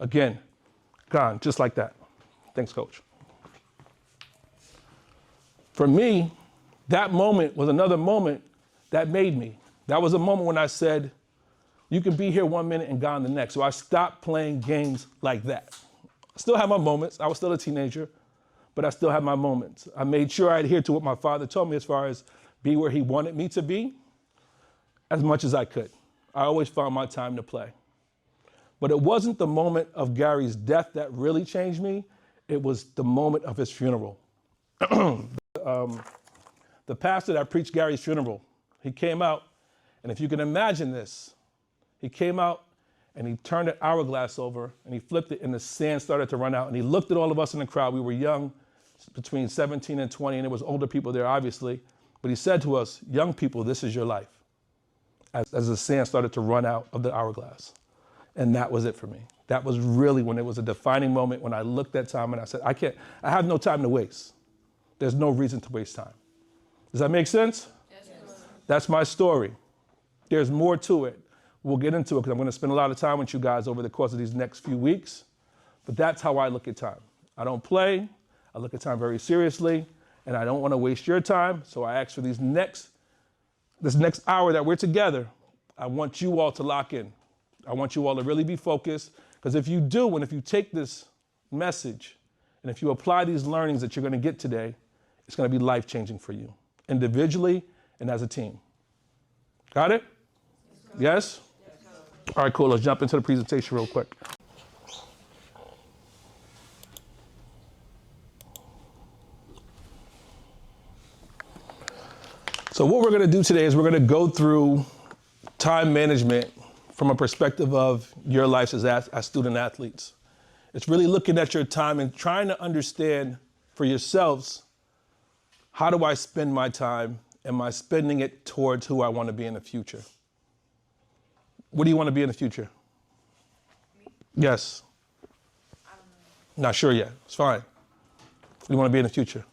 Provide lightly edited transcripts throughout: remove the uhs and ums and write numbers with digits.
Again, gone, just like that. Thanks, coach. For me, that moment was another moment that made me. That was a moment when I said, you can be here 1 minute and gone the next. So I stopped playing games like that. I still have my moments. I was still a teenager, but I still had my moments. I made sure I adhered to what my father told me as far as be where he wanted me to be as much as I could. I always found my time to play. But it wasn't the moment of Gary's death that really changed me. It was the moment of his funeral. The pastor that preached Gary's funeral, he came out, and if you can imagine this, he came out and he turned an hourglass over and he flipped it and the sand started to run out. And he looked at all of us in the crowd. We were young, between 17 and 20, and there was older people there, obviously. But he said to us, young people, this is your life, as the sand started to run out of the hourglass. And that was it for me. That was really when it was a defining moment when I looked at time and I said, I have no time to waste. There's no reason to waste time. Does that make sense? Yes. That's my story. There's more to it. We'll get into it because I'm going to spend a lot of time with you guys over the course of these next few weeks. But that's how I look at time. I don't play. I look at time very seriously, and I don't want to waste your time. So I ask for this next hour that we're together, I want you all to lock in. I want you all to really be focused, because if you do, and if you take this message, and if you apply these learnings that you're going to get today, it's going to be life-changing for you, individually and as a team. Got it? Yes? All right, cool. Let's jump into the presentation real quick. So what we're going to do today is we're going to go through time management from a perspective of your lives as student athletes. It's really looking at your time and trying to understand for yourselves, how do I spend my time? Am I spending it towards who I want to be in the future? What do you want to be in the future? Me? Yes. I don't know. Not sure yet. It's fine. What do you want to be in the future? A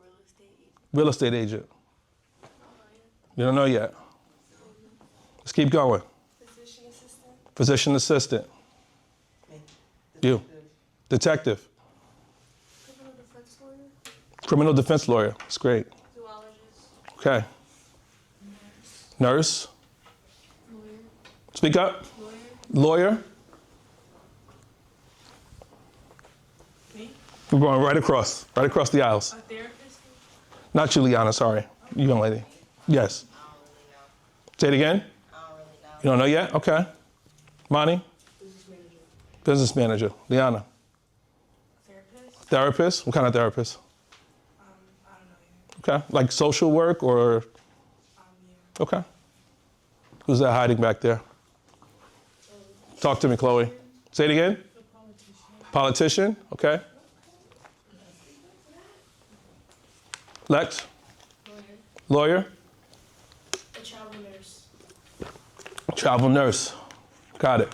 real estate agent. Real estate agent. You don't know yet. Let's keep going. Physician assistant. Physician assistant. You. Detective. Criminal defense lawyer. Criminal defense lawyer. That's great. Zoologist. Okay. Nurse. Lawyer. Speak up. Lawyer. Me? We're going right across the aisles. A therapist? Not Juliana, sorry. You young lady. Yes. I don't really know. Say it again. I don't really know. You don't know yet? Okay. Monty? Business manager. Business manager. Liana? Therapist. Therapist? What kind of therapist? I don't know yet. Okay. Like social work or? Yeah. Okay. Who's that hiding back there? Talk to me, Chloe. Say it again. Politician. Politician? Okay. Lex? Lawyer? A travel nurse. Travel nurse. Got it.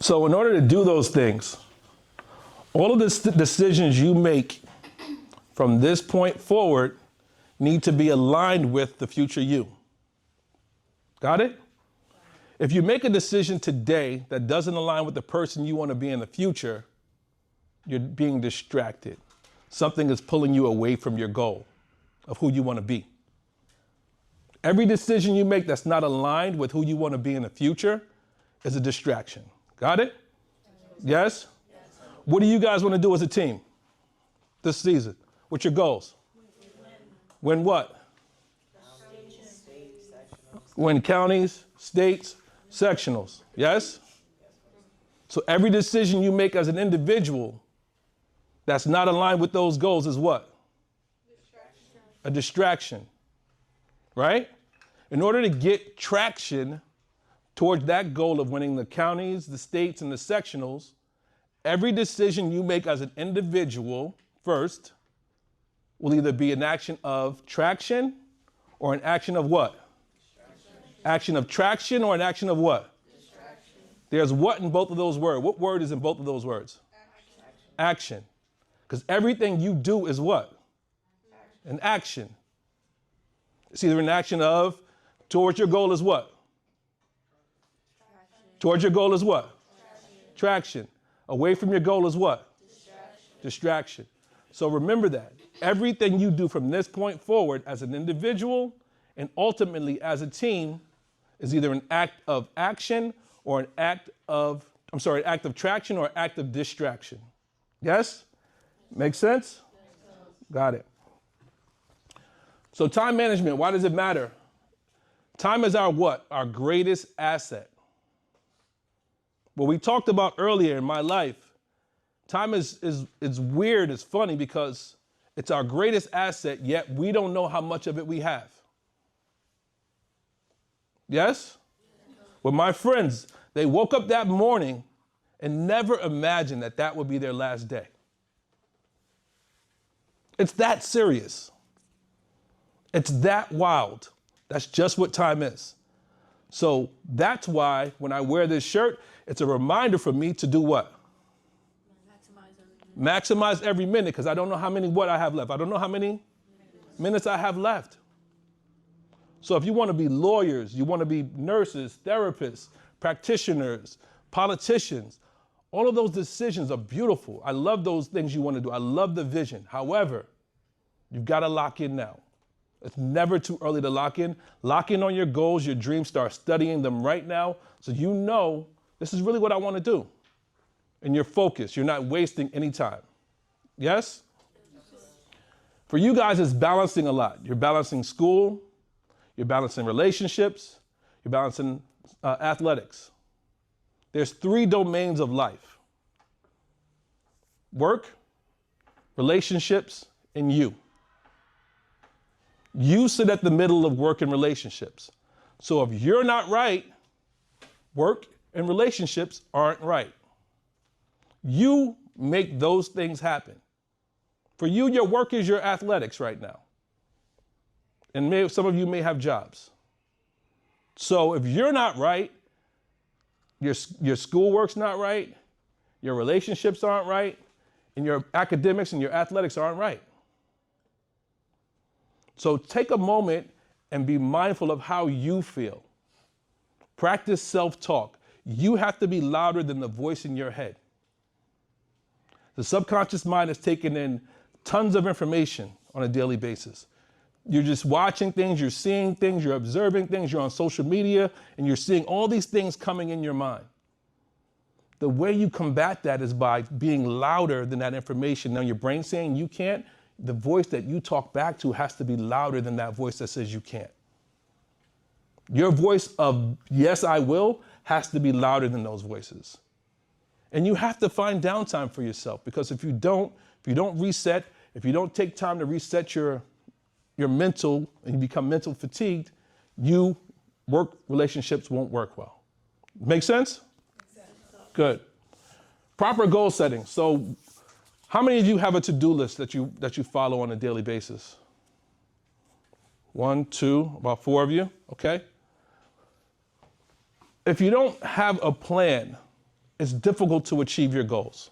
So in order to do those things, all of the decisions you make from this point forward need to be aligned with the future you. Got it? If you make a decision today that doesn't align with the person you want to be in the future, you're being distracted. Something is pulling you away from your goal of who you want to be. Every decision you make that's not aligned with who you want to be in the future is a distraction. Got it? Yes? What do you guys want to do as a team this season? What's your goals? Win what? Win counties, states, sectionals. Yes? So every decision you make as an individual that's not aligned with those goals is what? A distraction, right? In order to get traction towards that goal of winning the counties, the states, and the sectionals, every decision you make as an individual first will either be an action of traction or an action of what? Action of traction or an action of what? Distraction. There's what in both of those words? What word is in both of those words? Action. Because everything you do is what? An action. It's either an action of, towards your goal is what? Towards your goal is what? Traction. Away from your goal is what? Distraction. So remember that. Everything you do from this point forward as an individual and ultimately as a team is either an act of action or an act of traction or act of distraction. Yes? Make sense? Got it. So time management, why does it matter? Time is our what? Our greatest asset. What we talked about earlier in my life, time is weird, it's funny because it's our greatest asset, yet we don't know how much of it we have. Yes? With my friends, they woke up that morning and never imagined that that would be their last day. It's that serious. It's that wild. That's just what time is. So that's why when I wear this shirt, it's a reminder for me to do what? Maximize every minute, because I don't know how many I have left. I don't know how many minutes I have left. So if you want to be lawyers, you want to be nurses, therapists, practitioners, politicians, all of those decisions are beautiful. I love those things you want to do. I love the vision. However, you've got to lock in now. It's never too early to lock in. Lock in on your goals, your dreams, start studying them right now so you know this is really what I want to do. And you're focused. You're not wasting any time. Yes? For you guys, it's balancing a lot. You're balancing school. You're balancing relationships. You're balancing athletics. There's 3 domains of life: work, relationships, and you. You sit at the middle of work and relationships. So if you're not right, work and relationships aren't right. You make those things happen. For you, your work is your athletics right now. And some of you may have jobs. So if you're not right, your schoolwork's not right, your relationships aren't right, and your academics and your athletics aren't right. So take a moment and be mindful of how you feel. Practice self-talk. You have to be louder than the voice in your head. The subconscious mind is taking in tons of information on a daily basis. You're just watching things, you're seeing things, you're observing things, you're on social media, and you're seeing all these things coming in your mind. The way you combat that is by being louder than that information. Now your brain's saying you can't. The voice that you talk back to has to be louder than that voice that says you can't. Your voice of yes, I will has to be louder than those voices. And you have to find downtime for yourself, because if you don't reset, if you don't take time to reset your mental and you become mental fatigued, work relationships won't work well. Make sense? Good. Proper goal setting. So how many of you have a to-do list that you follow on a daily basis? 1, 2, about 4 of you, okay? If you don't have a plan, it's difficult to achieve your goals.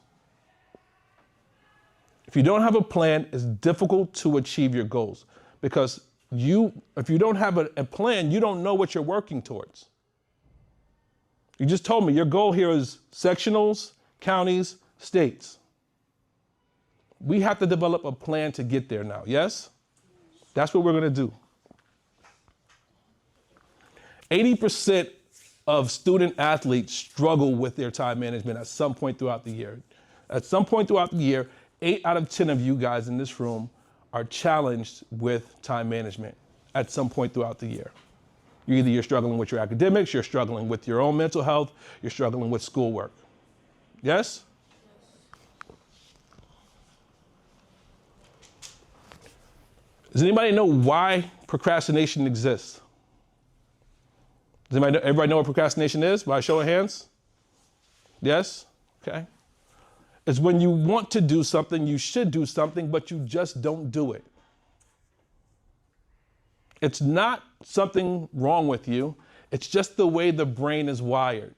If you don't have a plan, it's difficult to achieve your goals, because if you don't have a plan, you don't know what you're working towards. You just told me your goal here is sectionals, counties, states. We have to develop a plan to get there now, yes? That's what we're going to do. 80% of student athletes struggle with their time management at some point throughout the year. At some point throughout the year, 8 out of 10 of you guys in this room are challenged with time management at some point throughout the year. You're struggling with your academics, you're struggling with your own mental health, you're struggling with schoolwork. Yes? Does anybody know why procrastination exists? Does everybody know what procrastination is by show of hands? Yes? Okay. It's when you want to do something, you should do something, but you just don't do it. It's not something wrong with you. It's just the way the brain is wired.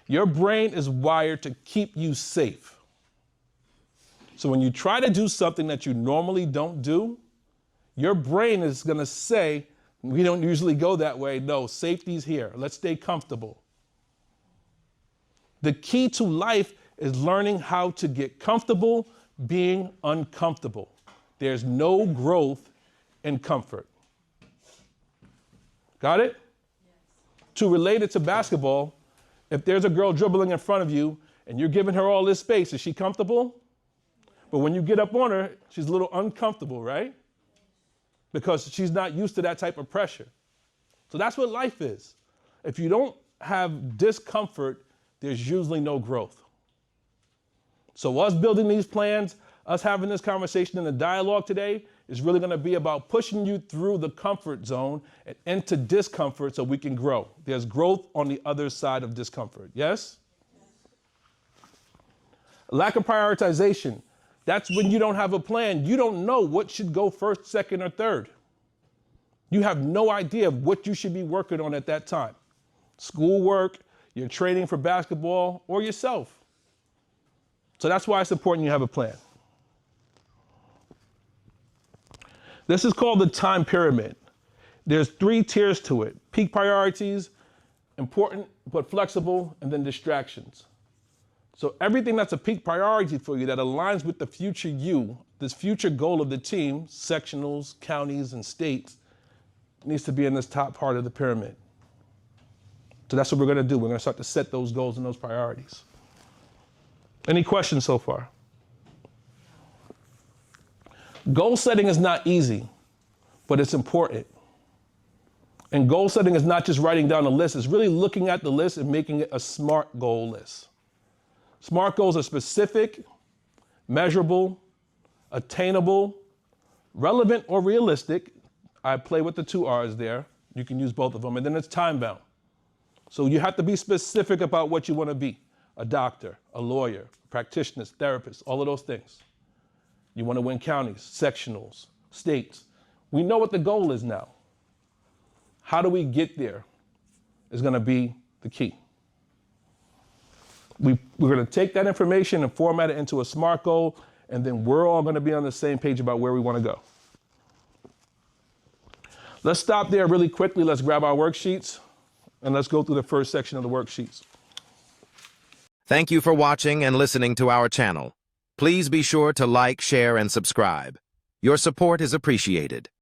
Your brain is wired to keep you safe. So when you try to do something that you normally don't do, your brain is going to say, we don't usually go that way. No, safety's here. Let's stay comfortable. The key to life is learning how to get comfortable being uncomfortable. There's no growth in comfort. Got it? Yes. To relate it to basketball, if there's a girl dribbling in front of you and you're giving her all this space, is she comfortable? But when you get up on her, she's a little uncomfortable, right? Because she's not used to that type of pressure. So that's what life is. If you don't have discomfort, there's usually no growth. So us building these plans, us having this conversation and the dialogue today is really going to be about pushing you through the comfort zone and into discomfort so we can grow. There's growth on the other side of discomfort. Yes? Lack of prioritization. That's when you don't have a plan. You don't know what should go first, second, or third. You have no idea of what you should be working on at that time. Schoolwork, your training for basketball, or yourself. So that's why it's important you have a plan. This is called the time pyramid. There's 3 tiers to it: peak priorities, important but flexible, and then distractions. So everything that's a peak priority for you that aligns with the future you, this future goal of the team, sectionals, counties, and states, needs to be in this top part of the pyramid. So that's what we're going to do. We're going to start to set those goals and those priorities. Any questions so far? Goal setting is not easy, but it's important. And goal setting is not just writing down a list. It's really looking at the list and making it a SMART goal list. SMART goals are specific, measurable, attainable, relevant or realistic. I play with the 2 R's there. You can use both of them. And then it's time bound. So you have to be specific about what you want to be. A doctor, a lawyer, a practitioner, therapist, all of those things. You want to win counties, sectionals, states. We know what the goal is now. How do we get there is going to be the key. We're going to take that information and format it into a SMART goal, and then we're all going to be on the same page about where we want to go. Let's stop there really quickly. Let's grab our worksheets, and let's go through the first section of the worksheets. Thank you for watching and listening to our channel. Please be sure to like, share, and subscribe. Your support is appreciated.